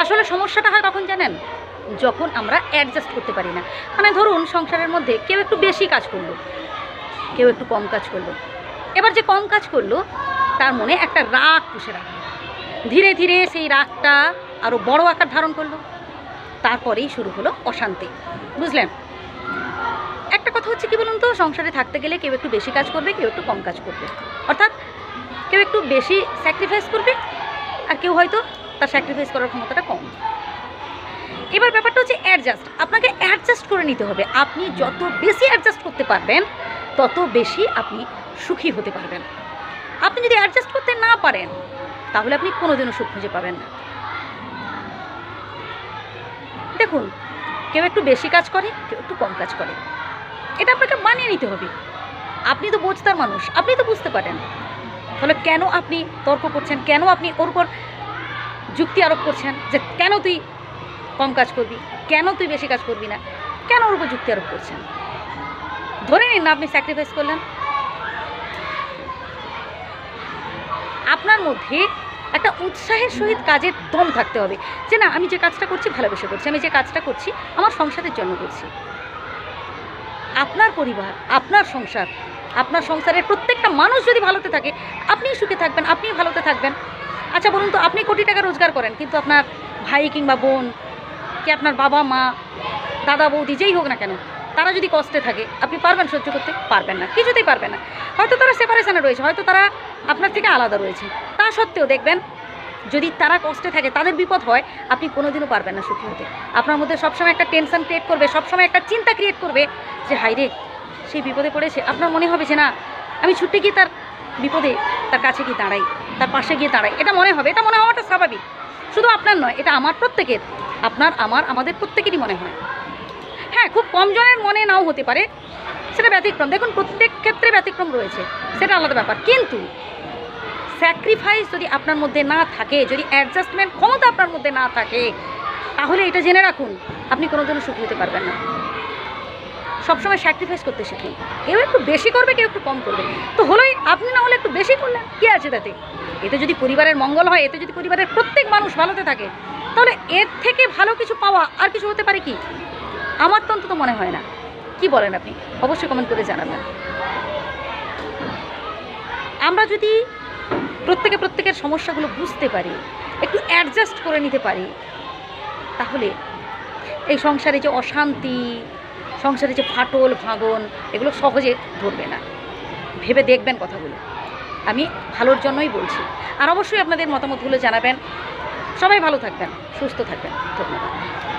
আসলে সমস্যাটা হয় কখন জানেন? যখন আমরা অ্যাডজাস্ট করতে পারি না। মানে ধরুন সংসারের মধ্যে কেউ একটু বেশি কাজ করলো, কেউ একটু কম কাজ করলো। এবার যে কম কাজ করলো তার মনে একটা রাগ পুষে রাখলো, ধীরে ধীরে সেই রাগটা আরও বড় আকার ধারণ করলো, তারপরেই শুরু হলো অশান্তি। বুঝলেন? একটা কথা হচ্ছে কি বলুন তো, সংসারে থাকতে গেলে কেউ একটু বেশি কাজ করবে, কেউ একটু কম কাজ করবে। অর্থাৎ কেউ একটু বেশি স্যাক্রিফাইস করবে, আর কেউ হয়তো তার স্যাক্রিফাইস করার ক্ষমতাটা কম। এবার ব্যাপারটা হচ্ছে অ্যাডজাস্ট। আপনাকে অ্যাডজাস্ট করে নিতে হবে। আপনি যত বেশি অ্যাডজাস্ট করতে পারবেন তত বেশি আপনি সুখী হতে পারবেন। আপনি যদি অ্যাডজাস্ট করতে না পারেন তাহলে আপনি কোনোদিনও সুখ খুঁজে পাবেন না। দেখুন, কেউ একটু বেশি কাজ করে, কেউ একটু কম কাজ করে, এটা আপনাকে মানিয়ে নিতে হবে। আপনি তো বোঝদার মানুষ, আপনি তো বুঝতে পারেন। তাহলে কেন আপনি তর্ক করছেন, কেন আপনি ওর উপর যুক্তি আরোপ করছেন যে কেন তুই কম কাজ করবি, কেন তুই বেশি কাজ করবি না, কেন ওর উপর যুক্তি আরোপ করছেন? ধরে নিন না আপনি স্যাক্রিফাইস করলেন। আপনার মধ্যে একটা উৎসাহের সহিত কাজের দম থাকতে হবে যে না, আমি যে কাজটা করছি ভালোবেসে করছি, আমি যে কাজটা করছি আমার সংসারের জন্য করছি। আপনার পরিবার, আপনার সংসার, আপনার সংসারের প্রত্যেকটা মানুষ যদি ভালোতে থাকে আপনিই সুখে থাকবেন, আপনিই ভালোতে থাকবেন। আচ্ছা বলুন তো, আপনি কোটি টাকা রোজগার করেন কিন্তু আপনার ভাই কিংবা বোন কি আপনার বাবা মা দাদা বৌদি যেই হোক না কেন, তারা যদি কষ্টে থাকে আপনি পারবেন সহ্য করতে? পারবেন না, কিছুতেই পারবেন না। হয়তো তারা সেপারেশনে রয়েছে, হয়তো তারা আপনার থেকে আলাদা রয়েছে, তা সত্ত্বেও দেখবেন যদি তারা কষ্টে থাকে, তাদের বিপদ হয়, আপনি কোনোদিনও পারবেন না সুখী হতে। আপনার মধ্যে সবসময় একটা টেনশন ক্রিয়েট করবে, সবসময় একটা চিন্তা ক্রিয়েট করবে যে হাই রে সেই বিপদে পড়েছে। আপনার মনে হবে যে না, আমি ছুটে গিয়ে তার বিপদে তার কাছে গিয়ে দাঁড়াই, তার পাশে গিয়ে দাঁড়াই। এটা মনে হবে, এটা মনে হওয়াটা স্বাভাবিক। শুধু আপনার নয়, এটা আমার প্রত্যেকের, আপনার আমার আমাদের প্রত্যেকেরই মনে হয়। হ্যাঁ, খুব কম জনের মনে নাও হতে পারে, সেটা ব্যতিক্রম। দেখুন, প্রত্যেক ক্ষেত্রে ব্যতিক্রম রয়েছে, সেটা আলাদা ব্যাপার। কিন্তু স্যাক্রিফাইস যদি আপনার মধ্যে না থাকে, যদি অ্যাডজাস্টমেন্ট ক্ষমতা আপনার মধ্যে না থাকে, তাহলে এটা জেনে রাখুন আপনি কোনোদিনও সুখী হতে পারবেন না। সবসময় স্যাক্রিফাইস করতে শিখুন। কেউ একটু বেশি করবে, কেউ একটু কম করবে, তো হলোই। আপনি না হলে একটু বেশি করলেন, কী আছে তাতে? এতে যদি পরিবারের মঙ্গল হয়, এতে যদি পরিবারের প্রত্যেক মানুষ ভালোতে থাকে, তাহলে এর থেকে ভালো কিছু পাওয়া আর কিছু হতে পারে কি? আমার তো অন্তত মনে হয় না। কি বলেন আপনি? অবশ্যই কমেন্ট করে জানাবেন। আমরা যদি প্রত্যেকের সমস্যাগুলো বুঝতে পারি, একটু অ্যাডজাস্ট করে নিতে পারি, তাহলে এই সংসারে যে অশান্তি, সংসারে যে ফাটল ভাঙন, এগুলো সহজে ধরবে না। ভেবে দেখবেন কথাগুলো, আমি ভালোর জন্যই বলছি। আর অবশ্যই আপনাদের মতামতগুলো জানাবেন। সবাই ভালো থাকবেন, সুস্থ থাকবেন। ধন্যবাদ।